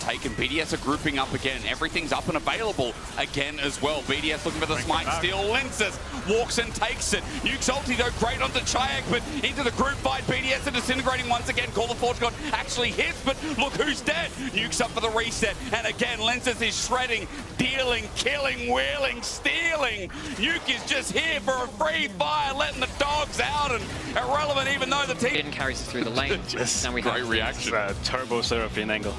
taken. BDS are grouping up again. Everything's up and available again as well. BDS looking for the smite steal. Linces walks and takes it. Nukes ulti though, great onto Chayak, but into the group fight. BDS are disintegrating once again. Call the Forge God actually hits, but look who's dead. Nukes up for the reset, and again, Linces is shredding, dealing, killing, wheeling, stealing. Nuke is just here for a free fire, letting the dogs out, and irrelevant even though the team didn't carry us through the lane. Just great reaction. Turbo Seraphine angle.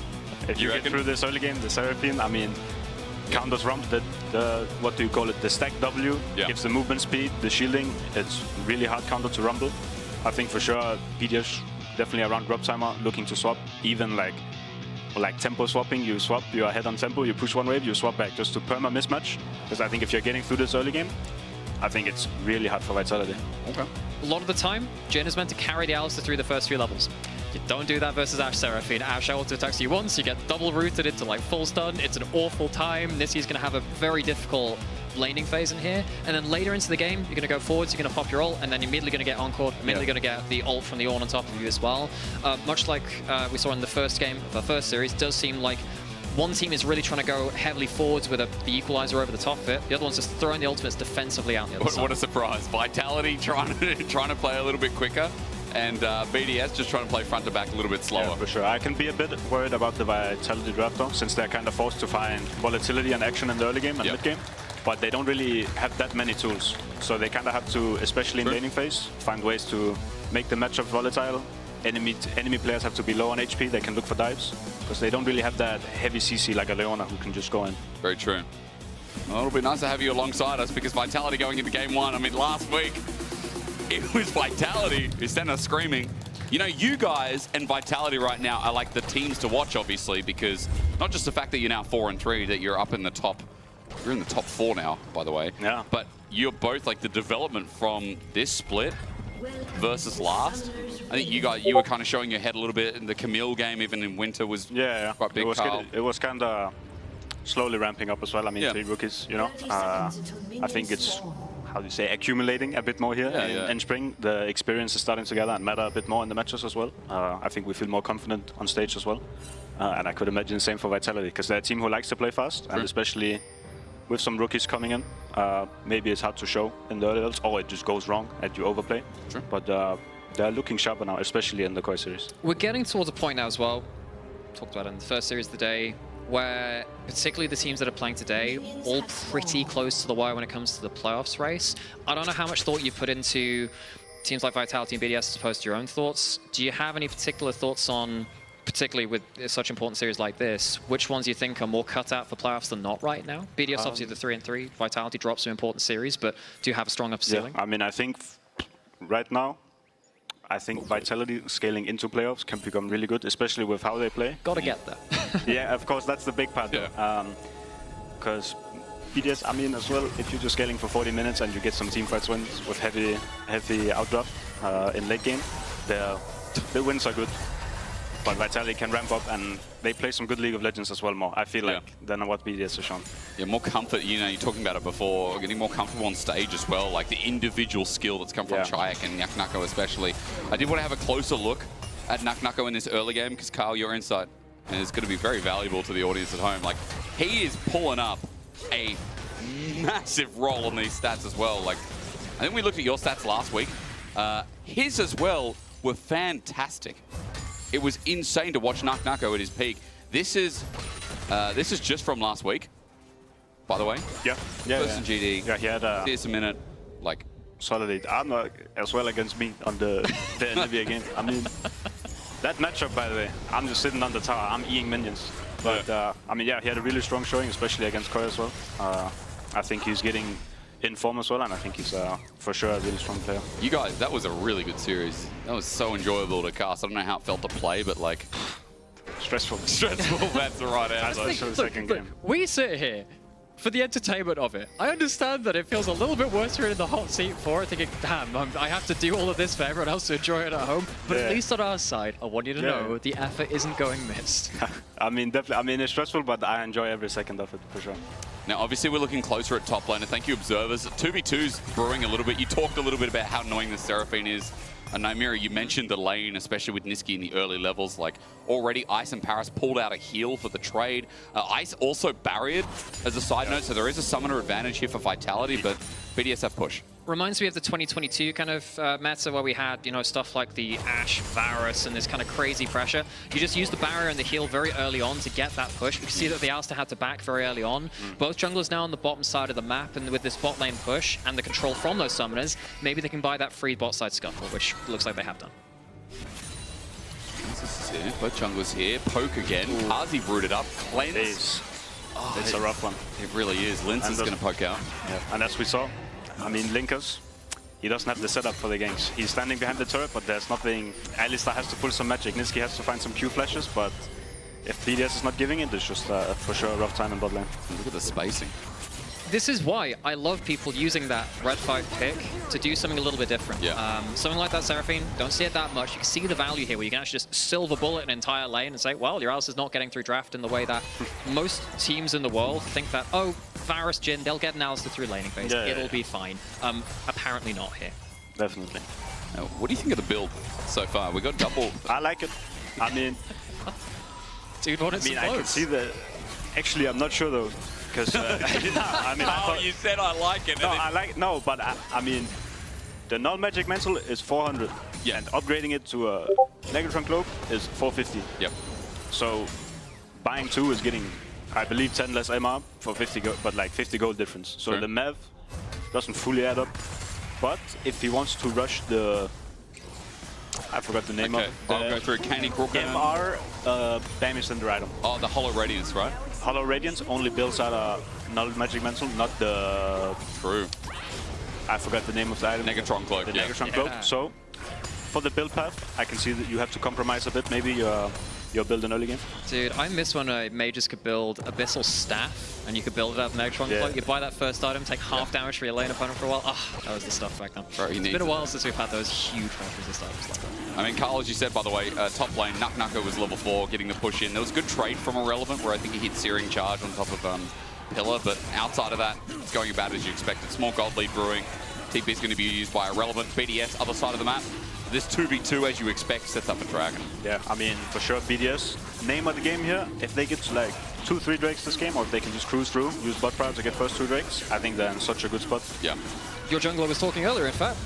If you get through this early game, the Seraphine, I mean, counters Rump, the what do you call it, the stack W, gives the movement speed, the shielding. It's really hard counter to Rumble. I think for sure BDS definitely around drop timer looking to swap, even like tempo swapping. You swap, you are ahead on tempo, you push one wave, you swap back just to perma mismatch. Because I think if you're getting through this early game, I think it's really hard for Vitality. Okay. A lot of the time, Jhin is meant to carry the Alistar through the first few levels. You don't do that versus Ashe Seraphine. Ashe auto attacks you once, you get double rooted into like full stun. It's an awful time. Nissy's going to have a very difficult laning phase in here. And then later into the game, you're going to go forwards, you're going to pop your ult, and then you're immediately going to get encored, immediately going to get the ult from the Ornn on top of you as well. Much like we saw in the first game of our first series, does seem like one team is really trying to go heavily forwards with the equalizer over the top of it. The other one's just throwing the ultimates defensively out the other side. What a surprise. Vitality trying to play a little bit quicker, and BDS just trying to play front to back a little bit slower. Yeah, for sure. I can be a bit worried about the Vitality draft though, since they're kind of forced to find volatility and action in the early game and mid game. But they don't really have that many tools. So they kind of have to, especially in laning phase, find ways to make the matchup volatile. Enemy players have to be low on HP, they can look for dives, because they don't really have that heavy CC like a Leona who can just go in. Very true. Well, it'll be nice to have you alongside us, because Vitality going into game one, I mean, last week, it was Vitality who sent us screaming. You know, you guys and Vitality right now are like the teams to watch, obviously, because not just the fact that you're now 4-3, that you're up in the top, you're in the top 4 now, by the way. Yeah. But you're both like the development from this split versus last. I think you were kind of showing your head a little bit in the Camille game, even in winter was quite big. It was kind of slowly ramping up as well. I mean, 3 rookies, you know. I think it's, how do you say, accumulating a bit more here in spring. The experience is starting to gather and matter a bit more in the matches as well. I think we feel more confident on stage as well. And I could imagine the same for Vitality, because they're a team who likes to play fast, and especially with some rookies coming in, maybe it's hard to show in the early levels, or it just goes wrong and you overplay. But they're looking sharper now, especially in the Koi series. We're getting towards a point now as well, talked about it in the first series of the day, where particularly the teams that are playing today, all pretty close to the wire when it comes to the playoffs race. I don't know how much thought you put into teams like Vitality and BDS as opposed to your own thoughts. Do you have any particular thoughts on, particularly with such important series like this, which ones you think are more cut out for playoffs than not right now? BDS obviously the 3-3, Vitality drops some important series, but do you have a strong upper ceiling? I mean, I think right now, I think Vitality scaling into playoffs can become really good, especially with how they play. Gotta get there. Yeah, of course, that's the big part. Because BDS, I mean, as well, if you're just scaling for 40 minutes and you get some teamfights wins with heavy outdraft in late game, the wins are good. But Vitality can ramp up, and they play some good League of Legends as well more, I feel like, than what BDS has shown. Yeah, more comfort, you know, you're talking about it before, getting more comfortable on stage as well, like the individual skill that's come from Chayak and Naknako especially. I did want to have a closer look at Naknako in this early game, because Kyle, your insight is going to be very valuable to the audience at home. Like, he is pulling up a massive role on these stats as well. Like, I think we looked at your stats last week. His as well were fantastic. It was insane to watch Naknako at his peak. This is just from last week, by the way. First in GD. Yeah, he had CS a minute, like solid armor as well against me on the Nivea game. I mean, that matchup, by the way, I'm just sitting on the tower, I'm eating minions. But I mean, yeah, he had a really strong showing, especially against Koi as well. I think he's getting in form as well, and I think he's for sure a really strong player. You guys, that was a really good series. That was so enjoyable to cast. I don't know how it felt to play, but like... Stressful. Stressful, that's the right answer. For the second game. We sit here for the entertainment of it. I understand that it feels a little bit worse you're in the hot seat for it, thinking, damn, I have to do all of this for everyone else to enjoy it at home. But at least on our side, I want you to know the effort isn't going missed. I mean, definitely. I mean, it's stressful, but I enjoy every second of it, for sure. Now, obviously, we're looking closer at top lane, and thank you, observers. 2v2's brewing a little bit. You talked a little bit about how annoying the Seraphine is And Naimira, you mentioned the lane, especially with Niski in the early levels. Like, already Ice and Paris pulled out a heal for the trade. Ice also barriered as a side note, so there is a summoner advantage here for Vitality, but BDSF push. Reminds me of the 2022 kind of meta where we had, you know, stuff like the Ashe, Varus, and this kind of crazy pressure. You just use the barrier and the heal very early on to get that push. We can see that the Alistar had to back very early on. Both junglers now on the bottom side of the map, and with this bot lane push and the control from those summoners, maybe they can buy that free bot side scuttle, which looks like they have done. This is here. Both junglers here. Poke again. Kazi rooted up. Cleanse. Oh, it's a rough one. It really is. Linz is going to poke out. Yeah. And as we saw, I mean, Linkers, he doesn't have the setup for the ganks. He's standing behind the turret, but there's nothing. Alistar has to pull some magic. Niski has to find some Q flashes, but if BDS is not giving it, it's just for sure a rough time in bot lane. Look at the spacing. This is why I love people using that red 5 pick to do something a little bit different. Yeah. Something like that Seraphine, don't see it that much. You can see the value here where you can actually just silver bullet an entire lane and say, well, your Alice is not getting through draft in the way that most teams in the world think that, oh, Varus, Jhin, they'll get an Alistair through laning phase. Yeah, It'll be fine. Apparently not here. Definitely. Now, what do you think of the build so far? We got double. I like it. I mean, dude, what is I can see the. Actually, I'm not sure though. Because I mean, you said I like it. No, I like but I mean, the non-magic mantle is 400, and upgrading it to a Negatron cloak is 450. Yep. So buying 2 is getting, I believe, 10 less MR for 50 gold, but like 50 gold difference. So the MEV doesn't fully add up. But if he wants to rush the, I forgot the name of it. I'll go through Candy Crook. MR damage in the item. Oh, the Hollow Radiance, right? Hollow Radiance only builds out a null magic mantle, not the... True. I forgot the name of the item. Negatron cloak. The Negatron cloak. So, for the build path, I can see that you have to compromise a bit, maybe your build in early game. Dude, I miss when mages could build Abyssal Staff, and you could build it out of Negatron cloak. You buy that first item, take half damage for your lane opponent for a while. Ah, that was the stuff back then. It's been a while since we've had those huge resist items like that. I mean, Carl, as you said, by the way, top lane, Nuck was level 4, getting the push in. There was a good trade from Irrelevant, where I think he hit Searing Charge on top of Pillar, but outside of that, it's going about as you expected. Small gold lead brewing. TP is going to be used by Irrelevant. BDS, other side of the map. This 2v2, as you expect, sets up a Dragon. Yeah, I mean, for sure, BDS, name of the game here, if they get to like 2-3 Drakes this game, or if they can just cruise through, use bot power to get first 2 Drakes, I think they're in such a good spot. Yeah. Your jungler was talking earlier, in fact,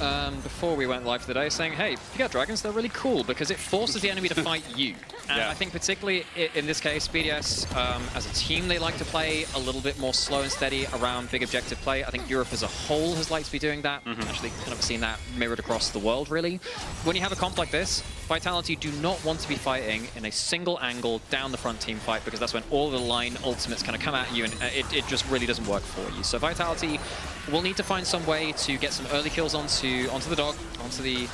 before we went live for the day, saying, hey, if you get dragons, they're really cool because it forces the enemy to fight you. And I think particularly in this case, BDS, as a team, they like to play a little bit more slow and steady around big objective play. I think Europe as a whole has liked to be doing that. Actually, kind of seen that mirrored across the world, really. When you have a comp like this, Vitality do not want to be fighting in a single angle down the front team fight because that's when all the line ultimates kind of come at you and it just really doesn't work for you. So Vitality will need to find some way to get some early kills onto the dog, onto the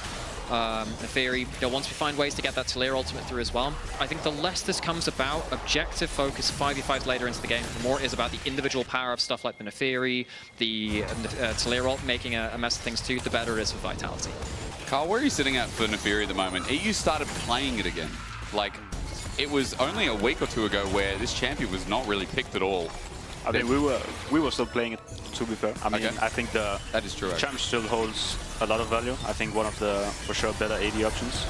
Neferi. They'll want to find ways to get that Taliyah ultimate through as well. I think the less this comes about objective focus 5v5s later into the game, the more it is about the individual power of stuff like the Neferi, the Taliyah ult making a mess of things too, the better it is for Vitality. Carl, where are you sitting at for Neferi at the moment? EU started playing it again. Like, it was only a week or two ago where this champion was not really picked at all. I mean, we were still playing it, to be fair. I mean, I think that is true, champ still holds a lot of value. I think one of the, for sure, better AD options.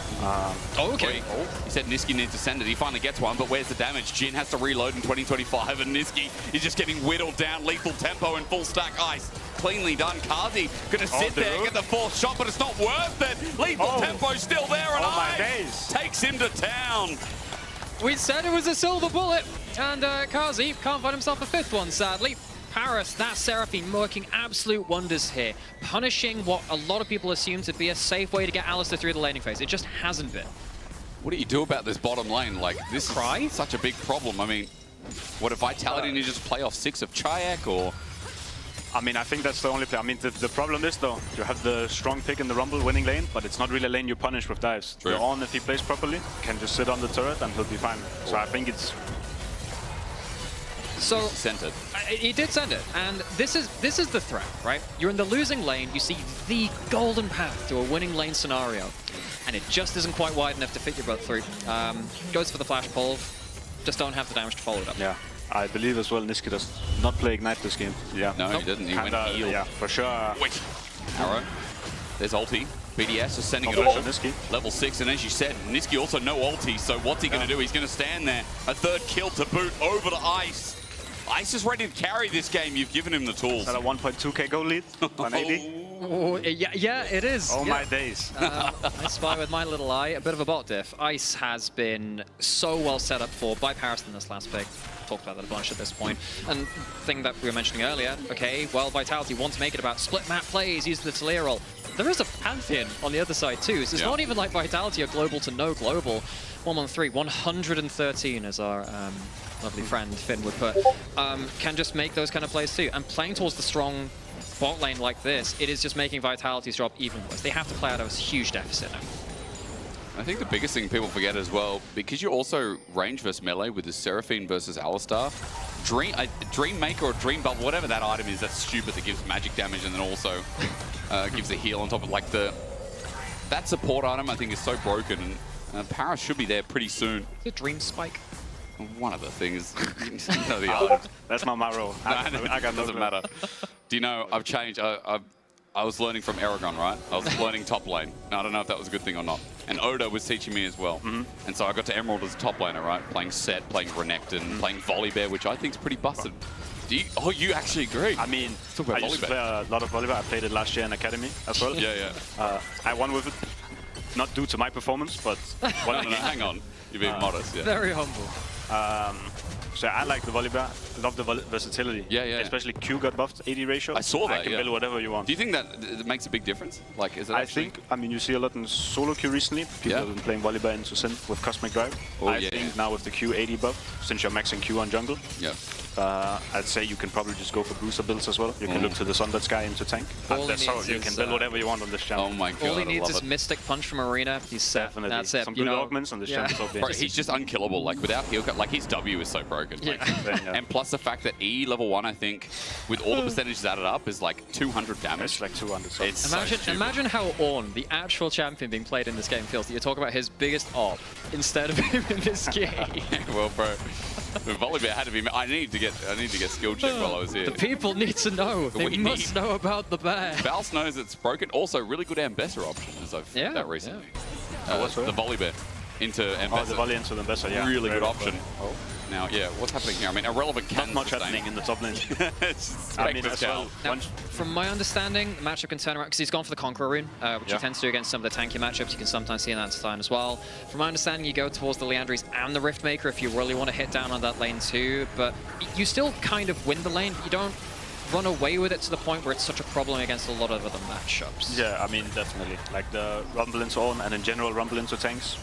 Okay. He said Niski needs to send it. He finally gets one, but where's the damage? Jhin has to reload in 2025, and Niski is just getting whittled down. Lethal tempo and full stack ice. Cleanly done. Kazi going to sit there, get the fourth shot, but it's not worth it. Lethal tempo still there, and ice takes him to town. We said it was a silver bullet, and Kazi can't find himself a fifth one, sadly. Paris, that Seraphine, working absolute wonders here, punishing what a lot of people assume to be a safe way to get Alistar through the laning phase. It just hasn't been. What do you do about this bottom lane? Like, this is such a big problem. I mean, what if Vitality needs to just play off 6 of Chayak, or... I mean, I think that's the only play. I mean, the problem is, though, you have the strong pick in the Rumble winning lane, but it's not really a lane you punish with dives. The On, if he plays properly, can just sit on the turret and he'll be fine. So I think it's... So sent it. He did send it, and this is the threat, right? You're in the losing lane, you see the golden path to a winning lane scenario, and it just isn't quite wide enough to fit your boat through. Goes for the flash pull, just don't have the damage to follow it up. Yeah. I believe as well Niski does not play Ignite this game. Yeah. No, he didn't. He went heal. Yeah, for sure. Wait. Arrow. There's ulti. BDS is sending it Flash all. on Niski. Level 6, and as you said, Niski also no ulti, so what's he going to do? He's going to stand there. A third kill to boot over to Ice. Ice is ready to carry this game. You've given him the tools. Is that a 1.2k goal lead? 180? Oh, yeah, it is. Oh yeah. my days. I spy with my little eye. A bit of a bot diff. Ice has been so well set up for by Paris in this last pick. Talked about that a bunch at this point. And thing that we were mentioning earlier, okay, well, Vitality want to make it about split map plays, use the Talia roll. There is a Pantheon on the other side too, so it's not even like Vitality are global to no global. 113, 113 as our lovely friend Finn would put, can just make those kind of plays too. And playing towards the strong bot lane like this, it is just making Vitality's job even worse. They have to play out of a huge deficit now. I think the biggest thing people forget as well, because you're also range versus melee with the Seraphine versus Alistar, Dream Maker or Dream Bubble, whatever that item is, that's stupid, that gives magic damage and then also gives a heal on top of that support item I think is so broken. Paris should be there pretty soon. The Dream Spike. One of the things. You know the item. That's not my role. I got no doesn't matter. Do you know, I've changed. I was learning from Aragon, right? I was learning top lane. Now, I don't know if that was a good thing or not. And Oda was teaching me as well. And so I got to Emerald as a top laner, right? Playing Set, playing Renekton, playing Volibear, which I think is pretty busted. You actually agree? I mean, I used to play a lot of Volibear. I played it last year in Academy as well. Yeah. I won with it, not due to my performance, but... Hang on. You're being modest, yeah. Very humble. So I like the Volibear. I love the versatility. Yeah. Especially Q got buffed 80 ratio. I saw that. I can build whatever you want. Do you think that it makes a big difference? Like, is it? I think. I mean, you see a lot in solo Q recently. People have been playing Volibear into Synth with Cosmic Drive. I think now with the Q 80 buff, since you're maxing Q on jungle, I'd say you can probably just go for booster builds as well. You can look to the Sundered Sky into tank. You can build whatever you want on this channel. Oh my god! All he needs is Mystic Punch from Arena. He's set. Definitely. That's it. Some good augments on this channel. Bro, he's just unkillable. Like without heal cut, like his W is so broken. And plus the fact that E level 1, I think, with all the percentages added up, is like 200 damage. It's like 200. Imagine how Ornn, the actual champion being played in this game, feels. That you're talking about his biggest op instead of him in this game. Well, bro, Volibear had to be. I need to get skill check while I was here. The people need to know. They must know about the bear. Valse knows it's broken. Also, really good Ambassador option as I've found out recently. The Volibear into Ambassador. Oh, the volley into the Ambassador, yeah. Really good option. Now, what's happening here? I mean, Irrelevant can not much happening in the top lane. I mean, now, from my understanding, the matchup can turn around because he's gone for the Conqueror rune, which he tends to do against some of the tanky matchups. You can sometimes see in that design as well. From my understanding, you go towards the Liandry's and the Riftmaker if you really want to hit down on that lane too. But you still kind of win the lane, but you don't run away with it to the point where it's such a problem against a lot of other matchups. Yeah, I mean, definitely. Like the Rumble into Ornn and in general Rumble into tanks,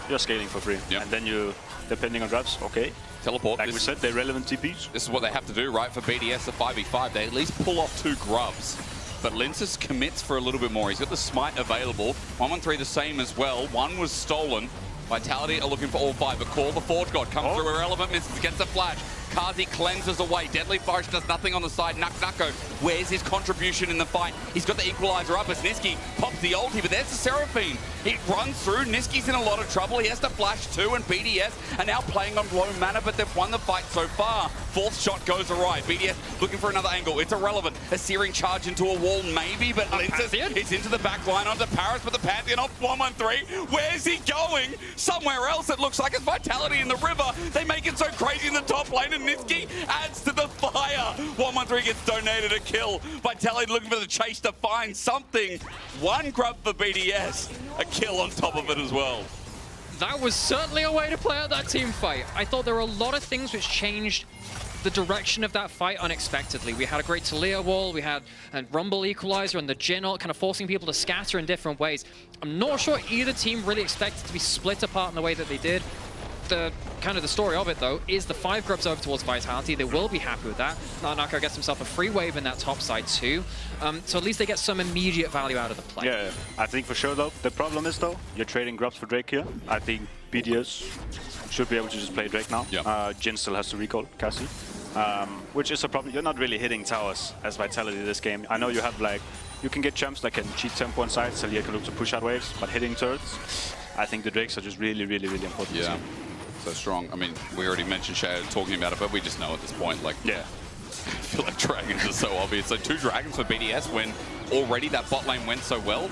you're scaling for free. And then you, depending on drafts, teleport. Like we said, they're relevant TPs. This is what they have to do, right? For BDS, a 5v5, they at least pull off 2 grubs. But Linces commits for a little bit more. He's got the Smite available. 113 the same as well. 1 was stolen. Vitality are looking for all 5, but Call the Forge God comes through. Irrelevant misses, gets a flash. Kazi cleanses away. Deadly Flourish does nothing on the side. Nuko, where's his contribution in the fight? He's got the equalizer up as Niski pops the ulti, but there's the Seraphine. It runs through. Niski's in a lot of trouble. He has to flash too, and BDS are now playing on low mana, but they've won the fight so far. 4th shot goes awry. BDS looking for another angle. It's Irrelevant. A searing charge into a wall, maybe, but Linces is into the back line onto Paris, but the Pantheon off 113. Where's he going? Somewhere else, it looks like. It's Vitality in the river. They make it so crazy in the top lane, and Niski adds to the fire. 113 gets donated a kill. Vitality looking for the chase to find something. 1 grub for BDS. A kill on top of it as well. That was certainly a way to play out that team fight. I thought there were a lot of things which changed the direction of that fight unexpectedly. We had a great Talia wall, we had a Rumble equalizer, and the Jhin ult kind of forcing people to scatter in different ways. I'm not sure either team really expected to be split apart in the way that they did. The kind of the story of it, though, is the 5 grubs over towards Vitality. They will be happy with that. Nuko gets himself a free wave in that top side too. So at least they get some immediate value out of the play. Yeah, I think for sure, though. The problem is, though, you're trading grubs for Drake here. I think BDS should be able to just play Drake now. Jhin still has to recall Cassie, which is a problem. You're not really hitting towers as Vitality this game. I know you have, like, you can get champs that can cheat tempo on sides, so you can look to push out waves, but hitting turrets, I think the Drakes are just really, really, really important. Yeah. So strong. I mean, we already mentioned Shay talking about it, but we just know at this point, like, I feel like dragons are so obvious. So 2 dragons for BDS when already that bot lane went so well.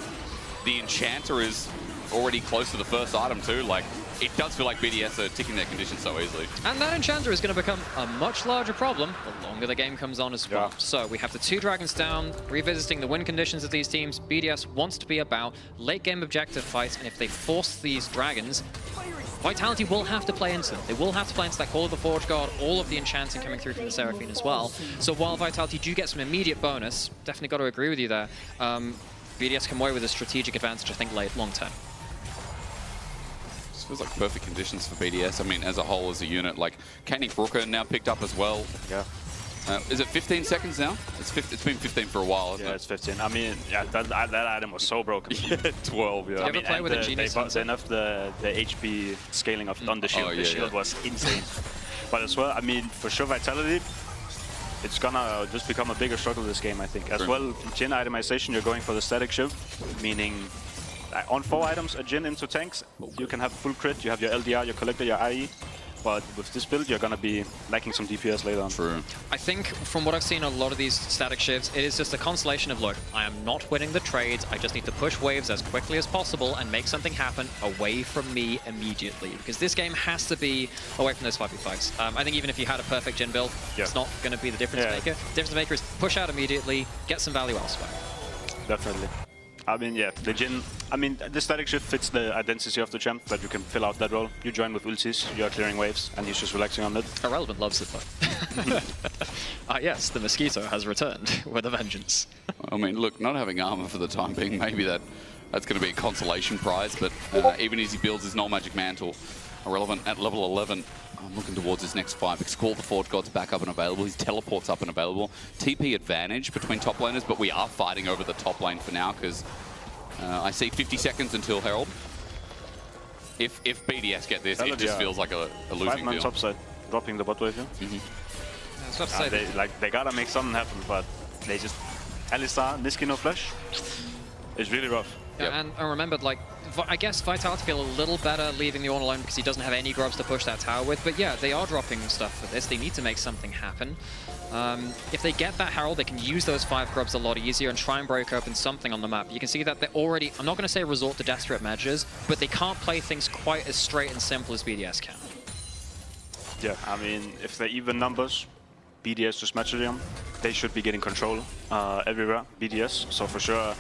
the Enchanter is already close to the first item too. Like, it does feel like BDS are ticking their conditions so easily. And that Enchanter is going to become a much larger problem the longer the game comes on as well. Yeah. So we have the 2 dragons down, revisiting the win conditions of these teams. BDS wants to be about late game objective fights, and if they force these dragons, Vitality will have to play into them. They will have to play into that Call of the Forge God, all of the enchanting coming through from the Seraphine as well. So while Vitality do get some immediate bonus, definitely got to agree with you there, BDS come away with a strategic advantage, I think, late, long term. Feels like perfect conditions for BDS. I mean, as a whole, as a unit, like Kenny Brooker now picked up as well. Yeah. Is it 15 seconds now? It's been 15 for a while, hasn't it? Yeah, it's 15. I mean, yeah, that item was so broken. Yeah, 12, yeah. Did you ever play with a Genius they Hunter? enough the HP scaling of on the shield. Oh, the yeah, shield yeah. was insane. But as well, I mean, for sure, Vitality, it's gonna just become a bigger struggle this game, I think. As well, Jhin itemization, you're going for the static shift, meaning on 4 items, a Jhin into tanks, you can have full crit, you have your LDR, your collector, your IE. But with this build, you're gonna be lacking some DPS later on. True. I think from what I've seen a lot of these static shifts, it is just a constellation of, look, I am not winning the trades, I just need to push waves as quickly as possible and make something happen away from me immediately. Because this game has to be away from those 5v5s. I think even if you had a perfect Jhin build, it's not going to be the difference maker. The difference maker is push out immediately, get some value elsewhere. Definitely. I mean, yeah, the Jhin, I mean, the static shift fits the identity of the champ, that you can fill out that role. You join with ultis, you're clearing waves, and he's just relaxing on it. Irrelevant loves it, though. Yes, the Mosquito has returned with a vengeance. I mean, look, not having armor for the time being, maybe that's going to be a consolation prize, but even as he builds his null magic mantle, Irrelevant at level 11. I'm looking towards his next fight because Call of the Forge God's back up and available. His teleport's up and available. TP advantage between top laners, but we are fighting over the top lane for now because I see 50 seconds until Herald. If BDS get this, it just feels like a losing 5-man deal. top side, dropping the bot wave here. I was about to say They gotta make something happen, but they just... Alistar, Niski no flash. It's really rough. Yeah, and I remembered, like, I guess Vitality feel a little better leaving the Ornn alone because he doesn't have any grubs to push that tower with. But yeah, they are dropping stuff for this. They need to make something happen. If they get that Herald, they can use those 5 grubs a lot easier and try and break open something on the map. You can see that they're already, I'm not going to say resort to desperate measures, but they can't play things quite as straight and simple as BDS can. Yeah, I mean, if they're even numbers, BDS to Smatcherium, they should be getting control everywhere, BDS. So for sure,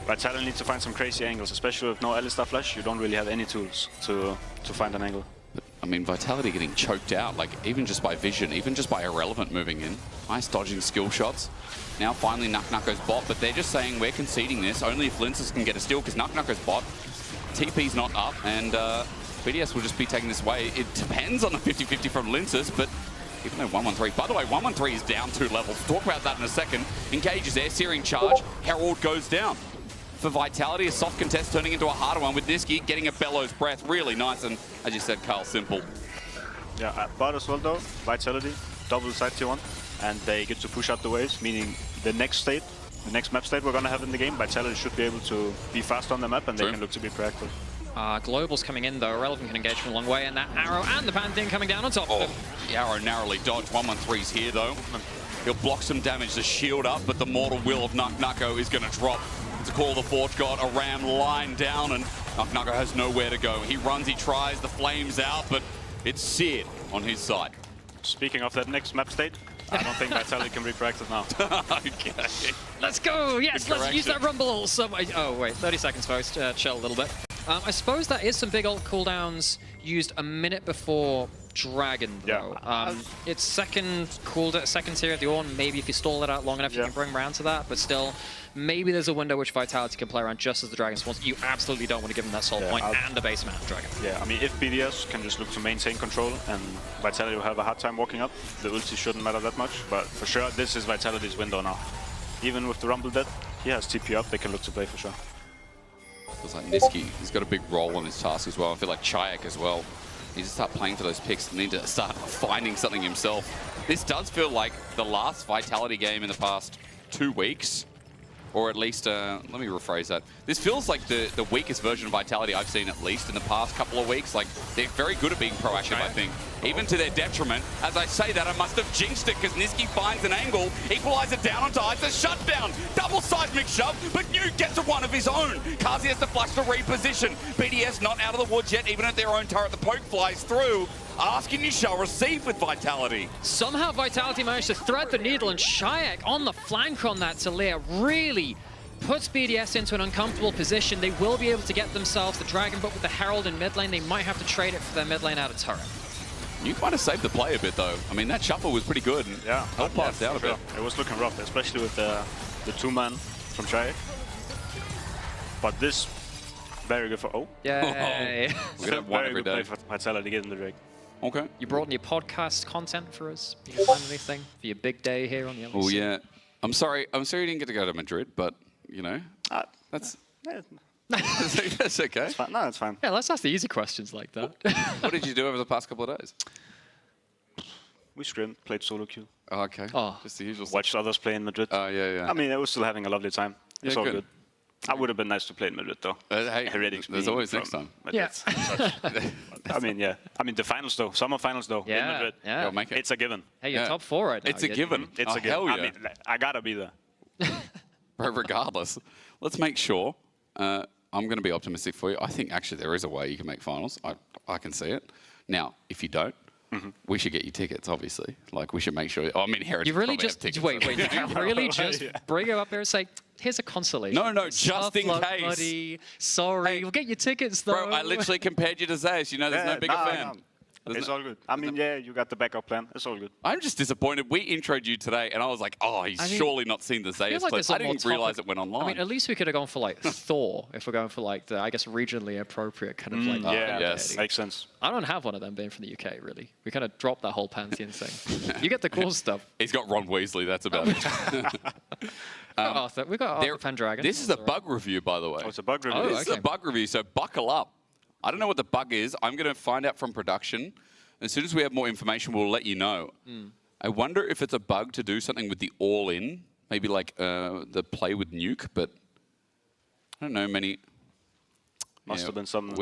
Vitality needs to find some crazy angles, especially with no Alistar flash. You don't really have any tools to find an angle. But, I mean, Vitality getting choked out, like, even just by vision, even just by Irrelevant moving in. Nice dodging skill shots. Now finally Nuck goes bot, but they're just saying we're conceding this only if Linces can get a steal, because Nuck goes bot. TP's not up, and BDS will just be taking this away. It depends on the 50-50 from Linces, but even though 113, by the way, 113 is down 2 levels. Talk about that in a second. Engages there, searing charge. Herald goes down. For Vitality, a soft contest turning into a harder one with Niski getting a bellows breath. Really nice, and as you said, Carl, simple. Yeah, but as well though, Vitality, double side tier 1, and they get to push out the waves, meaning the next state, the next map state we're gonna have in the game, Vitality should be able to be fast on the map, and they can look to be proactive. Global's coming in though, Irrelevant can engage from a long way, and that arrow and the Pantheon coming down on top of him. The arrow narrowly dodged. 113's here though. He'll block some damage to shield up, but the mortal will of Nucko is gonna drop. To Call the Forge God, a ram line down, and Nucko has nowhere to go. He runs, he tries, the flames out, but it's seared on his side. Speaking of that next map state, I don't think Vitality can be proactive now. Okay. Let's go! Yes, let's use that rumble. Oh wait, 30 seconds folks, chill a little bit. I suppose that is some big ult cooldowns used a minute before Dragon though. Yeah. It's second tier of the Ornn, maybe if you stall it out long enough you can bring around to that, but still, maybe there's a window which Vitality can play around just as the Dragon spawns. You absolutely don't want to give them that soul point and a base map Dragon. Yeah, I mean, if BDS can just look to maintain control and Vitality will have a hard time walking up, the ulti shouldn't matter that much, but for sure, this is Vitality's window now. Even with the Rumble dead, he has TP up, they can look to play for sure. Feels like Niski, he's got a big role in this task as well. I feel like Chayak as well. He needs to start playing for those picks, need to start finding something himself. This does feel like the last Vitality game in the past 2 weeks. Or at least, let me rephrase that. This feels like the weakest version of Vitality I've seen at least in the past couple of weeks. Like, they're very good at being proactive, I think. even to their detriment. As I say that, I must have jinxed it because Niski finds an angle, equalizer down onto Ice, a shutdown, double seismic shove, but Nuke gets a one of his own. Kazi has to flash to reposition. BDS not out of the woods yet, even at their own turret. The poke flies through. Asking you shall receive with Vitality. Somehow Vitality managed to thread the needle, and Shayak on the flank on that Talia really puts BDS into an uncomfortable position. They will be able to get themselves the Dragon, but with the Herald in mid lane, they might have to trade it for their mid lane out of turret. You might have saved the play a bit though. I mean, that shuffle was pretty good. And yeah, helped pass down a bit. It was looking rough, especially with the two-man from Shayak. But this, very good for... Oh. Yay. We're going to have one every day. Very good play for Vitality getting the Drake. Okay. You brought in your podcast content for us. You plan anything for your big day here on the LEC? Oh yeah. I'm sorry you didn't get to go to Madrid, but you know, that's that's okay. It's fine. No, it's fine. Yeah, let's ask the easy questions like that. What did you do over the past couple of days? We scrimmed, played solo queue. Oh, okay. Oh. Just the usual stuff. Watched others play in Madrid. Oh, yeah. I mean, I was still having a lovely time. It's all good. good. I would have been nice to play in Madrid, though. Hey, Heretics there's being always from next time. Madrid. Yeah. I mean, yeah. I mean, the finals, though. Summer finals, though, in Madrid. Yeah. You'll make it. It's a given. Hey, you're top 4 right now. It's a given. It's a given. Hell yeah. I mean, I gotta be there. But regardless, let's make sure. I'm going to be optimistic for you. I think actually there is a way you can make finals. I can see it. Now, if you don't, we should get you tickets, obviously. Like, we should make sure. Oh, I mean, Heritage You really probably just have tickets. wait. Did you really just bring it up there and say, "Here's a consolation"? No, just in luck, case. Buddy. Sorry, we'll get your tickets though. Bro, I literally compared you to Zayas. You know, there's no bigger fan. It's all good. I mean, yeah, you got the backup plan. It's all good. I'm just disappointed. We introed you today, and I was like, oh, he's surely not seen the Zayas like clip. I didn't realize it went online. I mean, at least we could have gone for like Thor if we're going for like the, I guess, regionally appropriate kind of like. Yeah, yes. Makes sense. I don't have one of them being from the UK, really. We kind of dropped that whole Pantheon thing. You get the cool stuff. He's got Ron Weasley. That's about it. Arthur. We've got Arthur Pendragon. This is a bug review, by the way. Oh, it's a bug review. This is a bug review, so buckle up. I don't know what the bug is. I'm going to find out from production. As soon as we have more information, we'll let you know. I wonder if it's a bug to do something with the all-in, maybe like the play with Nuke, but I don't know many. Must have been something.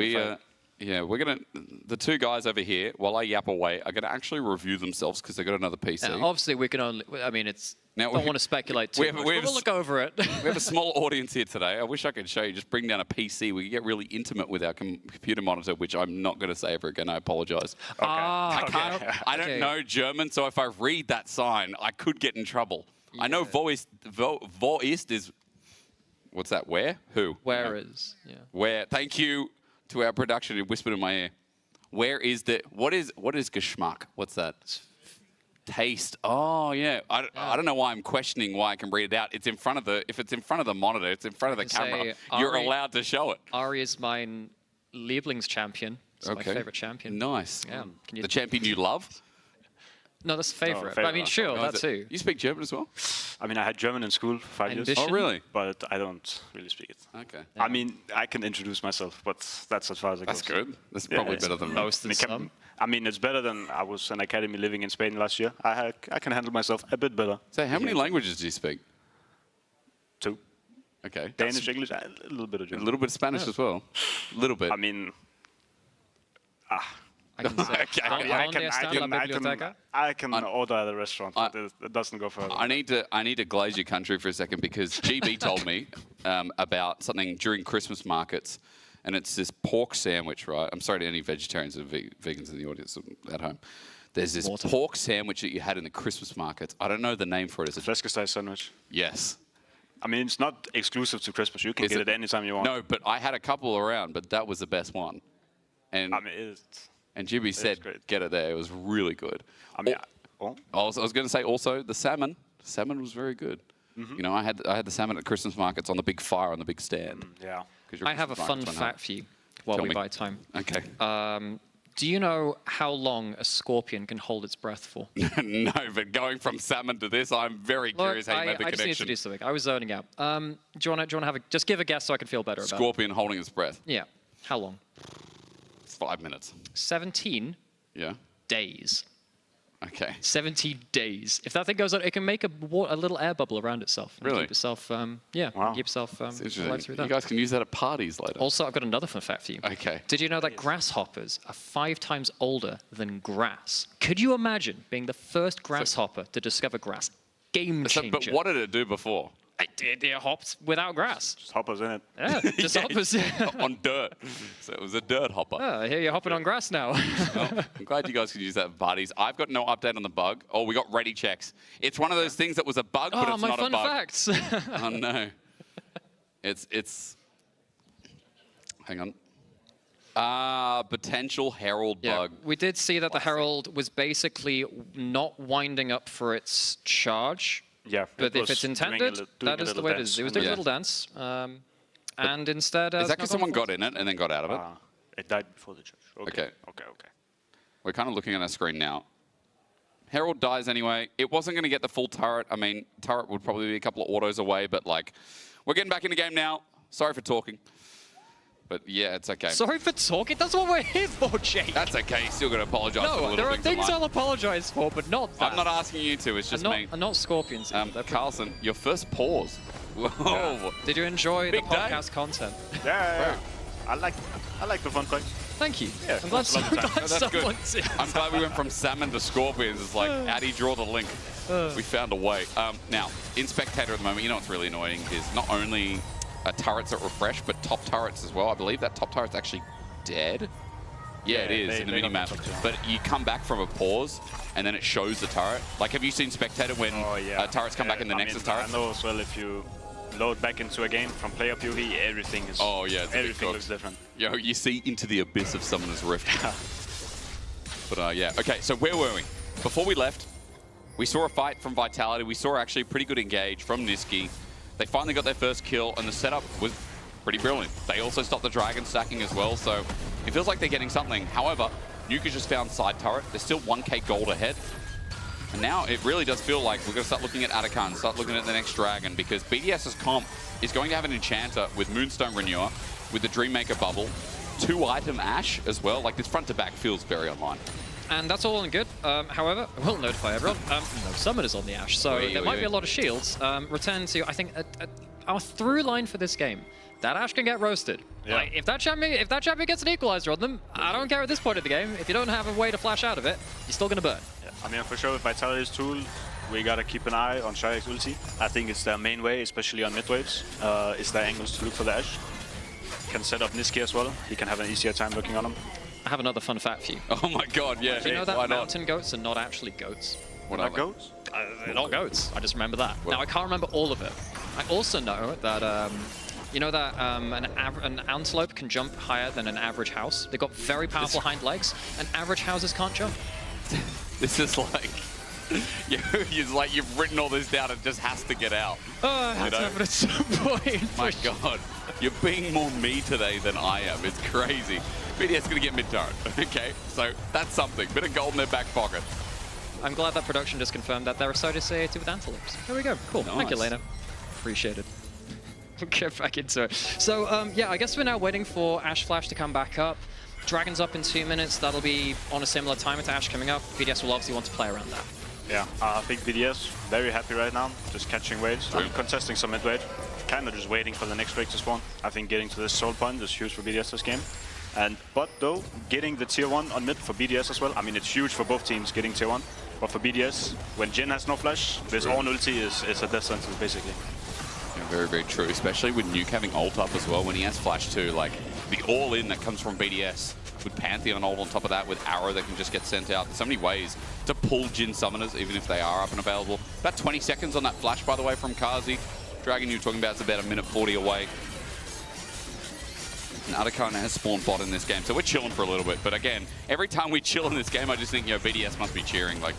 Yeah, we're gonna. The two guys over here, while I yap away, are gonna actually review themselves because they got another PC. Obviously, we can only. I mean, it's. Now, don't want to speculate too much. We'll look over it. We have a small audience here today. I wish I could show you. Just bring down a PC. We can get really intimate with our computer monitor, which I'm not going to say ever again. I apologize. Okay. I don't know German, so if I read that sign, I could get in trouble. Yeah. I know Wo ist is. What's that? Where? Who? Where is? Yeah. Where? Thank you to our production who whispered in my ear. Where is the? What is Geschmack? What's that? Taste. Oh yeah. I don't know why I'm questioning why I can read it out. It's in front of the. If it's in front of the monitor, it's in front of the camera. You're allowed to show it. Ari is mein Lieblingschampion. It's my favorite champion. Nice. Yeah. The champion you love? No, that's favorite. But I mean, sure, that too. You speak German as well? I mean, I had German in school for 5 years. Oh, really? But I don't really speak it. Okay. Yeah. I mean, I can introduce myself, but that's as far as it goes. That's good. That's probably better than most of some. I mean, it's better than I was in academy living in Spain last year. I can handle myself a bit better. So how many languages do you speak? 2. Okay. Danish, English, a little bit of German. A little bit of Spanish as well. A little bit. I mean, I can order at a restaurant, but it doesn't go further. I need to glaze your country for a second because GB told me about something during Christmas markets, and it's this pork sandwich, right? I'm sorry to any vegetarians or vegans in the audience at home. There's this pork sandwich that you had in the Christmas markets. I don't know the name for it. Is it Fläskesteg sandwich? Yes. I mean, it's not exclusive to Christmas. You can get it anytime you want. No, but I had a couple around, but that was the best one. And I mean, and Jimmy said, get it there. It was really good. I mean, I was going to say also the salmon. The salmon was very good. You know, I had the salmon at Christmas markets on the big fire on the big stand. Yeah. I have a fun fact for you while we buy time. Okay. Do you know how long a scorpion can hold its breath for? No, but going from salmon to this, I'm very curious how you made the connection. I just need to do something. I was zoning out. Do you want to have just give a guess so I can feel better about it? Scorpion holding its breath. Yeah. How long? 5 minutes. 17 days. Okay. 70 days. If that thing goes on, it can make a little air bubble around itself. Really? Keep itself, Wow. keep yourself alive through You that. guys can use that at parties later. Also, I've got another fun fact for you. Okay. Did you know that grasshoppers are 5 times older than grass? Could you imagine being the first grasshopper to discover grass? Game changer. But what did it do before? It hopped without grass. Just hoppers in it. Yeah, just hoppers. On dirt. So it was a dirt hopper. Oh, I hear you're hopping on grass now. Well, I'm glad you guys can use that at parties. I've got no update on the bug. Oh, we got ready checks. It's one of those things that was a bug, but it's not a bug. my fun facts. Oh no. It's. Hang on. Potential Herald bug. We did see that the Herald was basically not winding up for its charge. Yeah, But if it's intended, that is the way it is. It was doing a little dance. And instead... Is that because someone got in it and then got out of it? It died before the charge. Okay. Okay. We're kind of looking at our screen now. Herald dies anyway. It wasn't going to get the full turret. I mean, turret would probably be a couple of autos away, but like, we're getting back in the game now. Sorry for talking. But yeah, it's okay. Sorry for talking. That's what we're here for, Jake. That's okay. You still got to apologize for the little No, there are things in things life. I'll apologize for, but not that. I'm not asking you to. It's just me. And not scorpions. Carlson, your first pause. Whoa. Yeah. Did you enjoy Big the podcast content? Yeah. I like the fun fact. Thank you. Yeah, I'm glad, that's a lot of time. That's good. someone did. I'm glad we went from salmon to scorpions. It's like, how do you draw the link? We found a way. Now, in Spectator at the moment, you know what's really annoying is not only turrets that refresh, but top turrets as well. I believe that top turret's actually dead. Yeah, it is in the mini-map. But you come back from a pause, and then it shows the turret. Like, have you seen Spectator when turrets come back in the Nexus turret? I know as well if you load back into a game from player POV, everything is... Oh, yeah. Everything looks different. Yo, you see into the abyss of Summoner's Rift. But yeah. Okay, so where were we? Before we left, we saw a fight from Vitality. We saw actually a pretty good engage from Niski. They finally got their first kill, and the setup was pretty brilliant. They also stopped the dragon stacking as well, so it feels like they're getting something. However, Nuke has just found side turret. They're still 1k gold ahead. And now it really does feel like we're going to start looking at Atakan, start looking at the next dragon, because BDS's comp is going to have an enchanter with Moonstone Renewer, with the Dreammaker bubble, 2-item Ash as well. Like, this front to back feels very online. And that's all and good. However, I will notify everyone, no summoners on the Ash, so there might be a lot of shields. Return to, I think, our through line for this game. That Ash can get roasted. Yeah. Like, if that champion gets an equalizer on them, I don't care at this point of the game. If you don't have a way to flash out of it, you're still going to burn. Yeah. I mean, for sure, with Vitality's tool, we got to keep an eye on Shayek's ulti. I think it's their main way, especially on mid waves. It's their angles to look for the Ash. Can set up Niski as well. He can have an easier time looking on him. I have another fun fact for you. Oh my god, yeah. Do you know that mountain goats are not actually goats? What are goats? They're not goats. I just remember that. Now, I can't remember all of it. I also know that, you know that an antelope can jump higher than an average house? They've got very powerful hind legs, and average houses can't jump. This is like... you've written all this down, it just has to get out. Oh, I have to have it at some point. My god, you're being more me today than I am. It's crazy. BDS gonna get mid-turret. Okay, so that's something. Bit of gold in their back pocket. I'm glad that production just confirmed that they're associated with antelopes. There we go. Cool. Nice. Thank you, Lena. Appreciate it. We'll get back into it. So, yeah, I guess we're now waiting for Ash Flash to come back up. Dragon's up in 2 minutes. That'll be on a similar timer to Ash coming up. BDS will obviously want to play around that. Yeah, I think BDS, very happy right now, just catching waves. I'm contesting some mid-wave, kind of just waiting for the next wave to spawn. I think getting to this soul point is huge for BDS this game. But though, getting the tier 1 on mid for BDS as well, I mean, it's huge for both teams getting tier 1. But for BDS, when Jin has no flash, this own ulti is a death sentence, basically. Yeah, very, very true, especially with Nuke having ult up as well. When he has flash too, like, the all-in that comes from BDS, with Pantheon ult on top of that, with Arrow that can just get sent out. There's so many ways to pull Jin summoners, even if they are up and available. About 20 seconds on that flash, by the way, from Kazi. Dragon you were talking about is about 1:40 away. And Atakan has spawned bot in this game, so we're chilling for a little bit. But again, every time we chill in this game, I just think, BDS must be cheering. Like,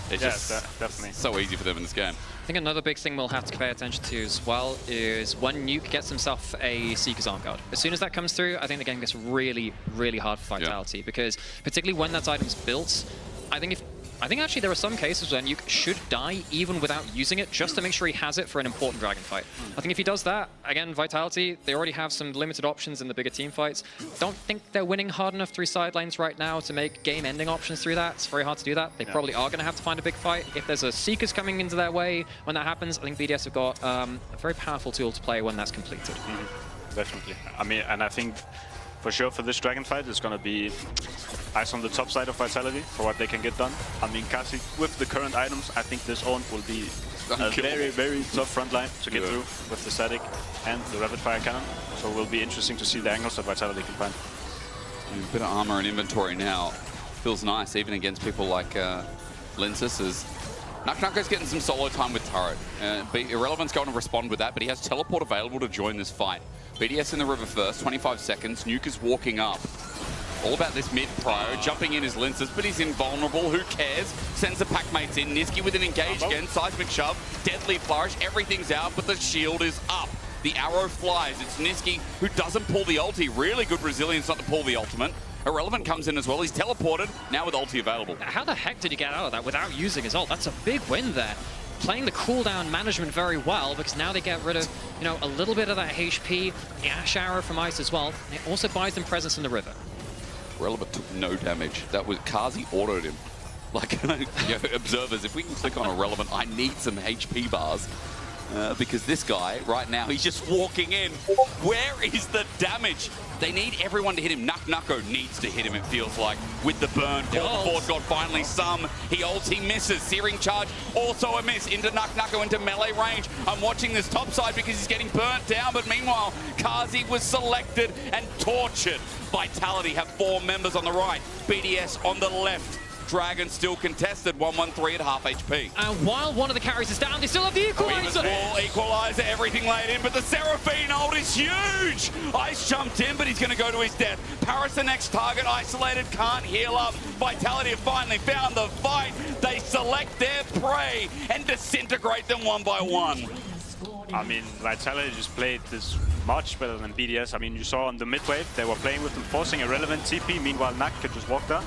it's just definitely so easy for them in this game. I think another big thing we'll have to pay attention to as well is when Nuke gets himself a Seeker's Arm Guard. As soon as that comes through, I think the game gets really, really hard for Vitality, because particularly when that item's built, I think if I think actually there are some cases when you should die even without using it, just to make sure he has it for an important dragon fight. I think if he does that, again, Vitality, they already have some limited options in the bigger team fights. Don't think they're winning hard enough through sidelines right now to make game-ending options through that. It's very hard to do that. They probably are going to have to find a big fight. If there's a Seekers coming into their way when that happens, I think BDS have got a very powerful tool to play when that's completed. Definitely. I mean, and I think for sure for this dragon fight, it's going to be eyes on the top side of Vitality for what they can get done. I mean, Kazi, with the current items, I think this Ornn will be a very, very tough front line to get through with the static and the rapid fire cannon. So it will be interesting to see the angles that Vitality can find. A bit of armor and inventory now. Feels nice, even against people like Linsis. As NuckNucko's getting some solo time with turret. Irrelevant's going to respond with that, but he has teleport available to join this fight. BDS in the river first, 25 seconds. Nuke is walking up. All about this mid-pro. Jumping in is Linsis, but he's invulnerable. Who cares? Sends the pack mates in. Niski with an engage again. Seismic shove. Deadly flourish. Everything's out, but the shield is up. The arrow flies. It's Niski who doesn't pull the ulti. Really good resilience not to pull the ultimate. Irrelevant comes in as well. He's teleported. Now with ulti available. How the heck did he get out of that without using his ult? That's a big win there. Playing the cooldown management very well, because now they get rid of, you know, a little bit of that HP. The Ash Arrow from Ice as well. And it also buys them presence in the river. Irrelevant took no damage. That was Kazi autoed him. Like, you know, observers, if we can click on Irrelevant, I need some HP bars. Because this guy, right now, he's just walking in. Where is the damage? They need everyone to hit him. NuckNucko needs to hit him, it feels like, with the burn. Force God finally some. He ults, he misses. Searing Charge, also a miss. Into NuckNucko, into melee range. I'm watching this top side because he's getting burnt down, but meanwhile, Kazi was selected and tortured. Vitality have 4 members on the right. BDS on the left. Dragon still contested, 1-1-3 at half HP. And while one of the carries is down, they still have the Equalizer. Equalizer, everything laid in, but the Seraphine ult is huge. Ice jumped in, but he's going to go to his death. Paris the next target, isolated, can't heal up. Vitality have finally found the fight. They select their prey and disintegrate them one by one. I mean, Vitality just played this much better than BDS. I mean, you saw on the mid wave, they were playing with them, forcing Irrelevant TP. Meanwhile, Nak could just walk there.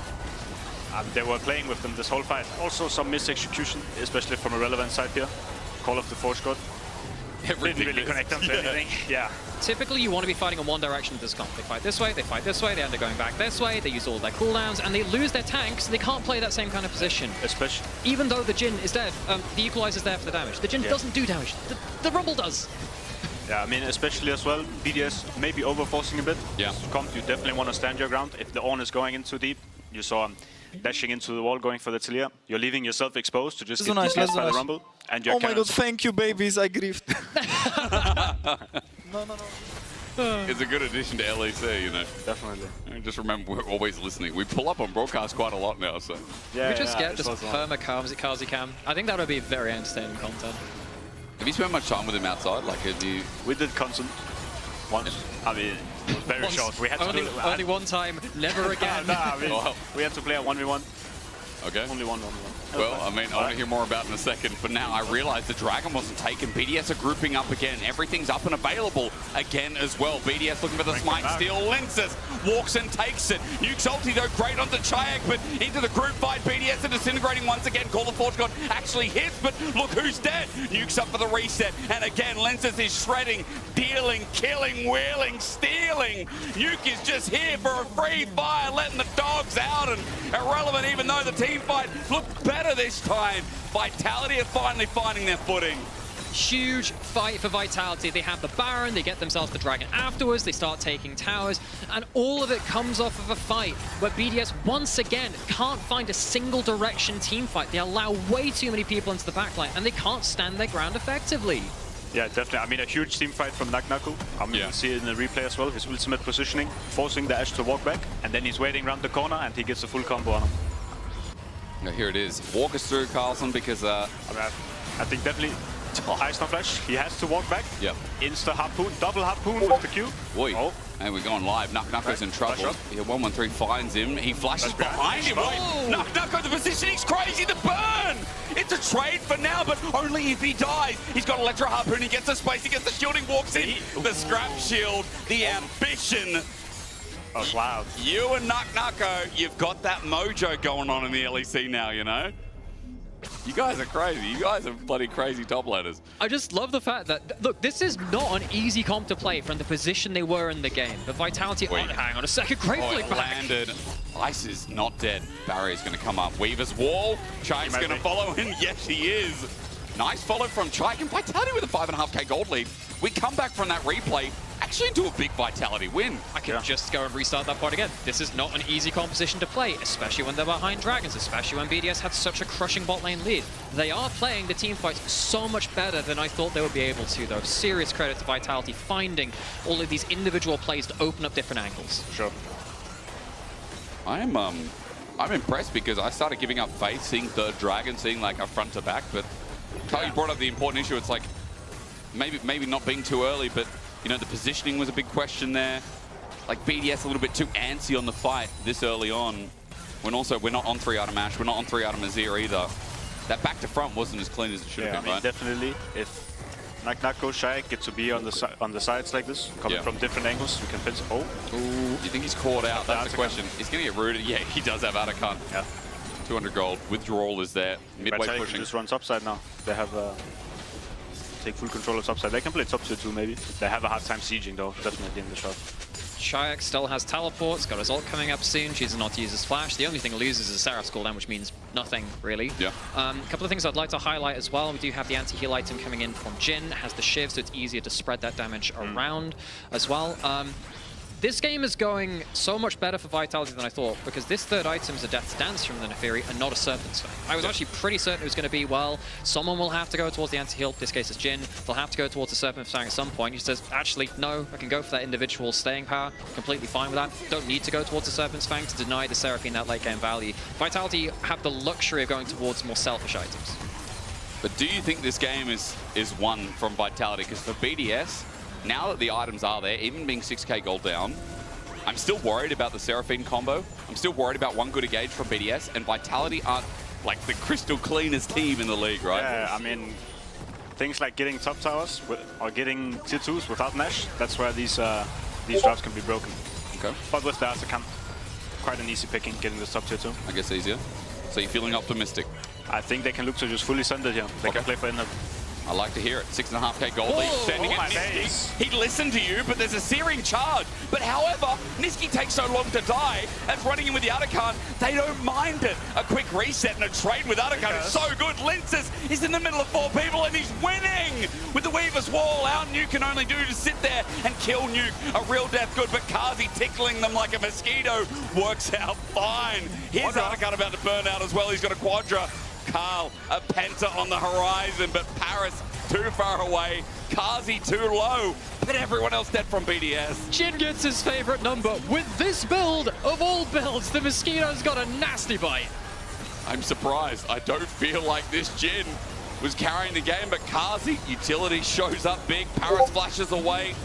They were playing with them this whole fight. Also some mis-execution, especially from Irrelevant side here. Call of the Force God. Didn't really connect them to anything. Yeah. Typically, you want to be fighting in one direction of this comp. They fight this way, they end up going back this way, they use all their cooldowns, and they lose their tanks, they can't play that same kind of position. Especially. Even though the Jhin is dead, the Equalizer's there for the damage. The Jhin doesn't do damage, the Rumble does. Yeah, I mean, especially as well, BDS maybe over-forcing a bit. Yeah. Comp, you definitely want to stand your ground. If the Ornn is going in too deep, you saw him dashing into the wall, going for the Talia. You're leaving yourself exposed to just get killed by the Rumble. And your oh my god, thank you, babies, I griefed. No. It's a good addition to LEC, you know. Definitely. And just remember, we're always listening. We pull up on broadcast quite a lot now, so. Yeah, we just get just perma Kazi Cam. I think that would be very entertaining content. Have you spent much time with him outside? Like, have you... We did consent once. I mean, it was very short. We had to do only one time, never again. I mean, we had to play a 1v1. Okay. Only one. Well, I mean, I want to hear more about it in a second. For now, I realize the Dragon wasn't taken. BDS are grouping up again. Everything's up and available again as well. BDS looking for the smite steal. Linsis walks and takes it. Nuke's ulti, though, great onto Chayak, but into the group fight. BDS are disintegrating once again. Call the Force God actually hits, but look who's dead. Nuke's up for the reset. And again, Linsis is shredding, dealing, killing, wheeling, stealing. Nuke is just here for a free fire, letting the dogs out. And Irrelevant, even though the team fight looked better this time. Vitality are finally finding their footing. Huge fight for Vitality. They have the Baron, they get themselves the Dragon afterwards, they start taking towers, and all of it comes off of a fight where BDS once again can't find a single direction team fight. They allow way too many people into the backline, and they can't stand their ground effectively. Yeah, definitely. I mean, a huge team fight from NuckNucko. I mean, you see it in the replay as well. His ultimate positioning, forcing the Ashe to walk back, and then he's waiting around the corner, and he gets a full combo on him. Now here it is. Walk us through, Carlson, because... I think definitely Ice No Flash. He has to walk back. Yep. Insta harpoon, double harpoon with the Q. Boy. Oh. And we're going live. NuckNucko's in trouble. Here, 1-1-3 finds him. He flashes behind him. NuckNucko, the positioning's crazy. The burn! It's a trade for now, but only if he dies. He's got Electro Harpoon. He gets the space. He gets the shielding, walks in. The scrap shield, the ambition. Oh, wow. You and Nako, you've got that mojo going on in the LEC now, you know? You guys are crazy. You guys are bloody crazy top loaders. I just love the fact that, look, this is not an easy comp to play from the position they were in the game. The Vitality, hang on a second, great flick back. Landed. Ice is not dead. Barrier's going to come up. Weaver's wall. Chai's going to follow in. Yes, he is. Nice follow from Chai. And Vitality with a 5.5k gold lead. We come back from that replay, actually do a big Vitality win. I can just go and restart that part again. This is not an easy composition to play, especially when they're behind Dragons, especially when BDS had such a crushing bot lane lead. They are playing the team fight so much better than I thought they would be able to, though. Serious credit to Vitality finding all of these individual plays to open up different angles. Sure. I'm impressed because I started giving up faith, seeing third Dragon, seeing like a front to back, but Kyle, you brought up the important issue. It's like maybe not being too early, but you know, the positioning was a big question there. Like BDS a little bit too antsy on the fight this early on. When also we're not on 3-item Ash, we're not on 3-item Azir either. That back to front wasn't as clean as it should have been, right? Definitely. If Nako, Shai get to be on the sides like this, coming from different angles, we can pinch. Oh. Ooh, you think he's caught out? That's the question. He's going to get rooted. Yeah, he does have Atakan. Yeah. 200 gold. Withdrawal is there. Midway pushing. Just run topside now. They have take full control of topside. They can play top tier 2 maybe. They have a hard time sieging though, definitely in the shot. Shayak still has teleports, got his ult coming up soon, chooses not to use his flash. The only thing he loses is Seraph's cooldown, which means nothing, really. Yeah. A couple of things I'd like to highlight as well. We do have the anti-heal item coming in from Jhin, has the Shiv, so it's easier to spread that damage around as well. This game is going so much better for Vitality than I thought, because this third item is a Death's Dance from the Neferi and not a Serpent's Fang. I was actually pretty certain it was going to be, well, someone will have to go towards the anti-heal, this case is Jhin, they'll have to go towards the Serpent's Fang at some point. He says, actually, no, I can go for that individual staying power, completely fine with that. Don't need to go towards the Serpent's Fang to deny the Seraphine that late game value. Vitality have the luxury of going towards more selfish items. But do you think this game is won from Vitality? Because for BDS, now that the items are there, even being 6k gold down, I'm still worried about the Seraphine combo. I'm still worried about one good engage from BDS, and Vitality aren't like the crystal cleanest team in the league, right? Yeah, I mean, things like getting top towers or getting tier 2s without Nash, that's where these drafts can be broken. Okay. But with the Atakan, quite an easy picking getting this top tier 2. I guess easier. So you're feeling optimistic? I think they can look to just fully send it here. They can play for inner. I like to hear it. 6.5k gold lead. Sending it Nisqy. He listened to you, but there's a searing charge. But however, Nisqy takes so long to die, as running in with the Atakan, they don't mind it. A quick reset and a trade with Atakan is so good. Linces is in the middle of 4 people and he's winning! With the Weaver's wall, our Nuke can only do to sit there and kill Nuke. A real death good, but Kazi tickling them like a mosquito works out fine. Here's Atakan about to burn out as well. He's got a Quadra. Carl, a Penta on the horizon, but Paris too far away. Kazi too low, but everyone else dead from BDS. Jhin gets his favorite number. With this build, of all builds, the Mosquito's got a nasty bite. I'm surprised. I don't feel like this Jhin was carrying the game, but Kazi, utility shows up big. Paris flashes away.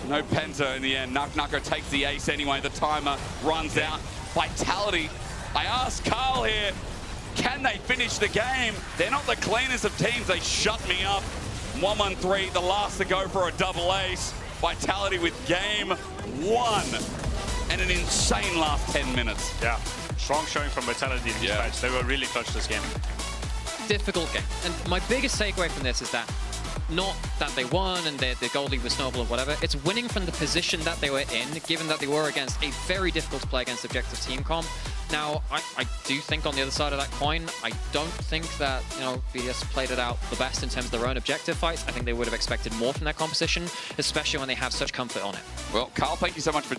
No Penta in the end. Nako takes the ace anyway. The timer runs out. Vitality. I asked Carl here, can they finish the game? They're not the cleanest of teams. They shut me up. 1-1-3, the last to go for a double ace. Vitality with game 1. And an insane last 10 minutes. Yeah, strong showing from Vitality in these fights. They were really clutch this game. Difficult game. And my biggest takeaway from this is that not that they won and their gold lead was snowball or whatever. It's winning from the position that they were in, given that they were against a very difficult to play against objective team comp. Now, I do think on the other side of that coin, I don't think that, you know, BDS played it out the best in terms of their own objective fights. I think they would have expected more from their composition, especially when they have such comfort on it. Well, Carl, thank you so much for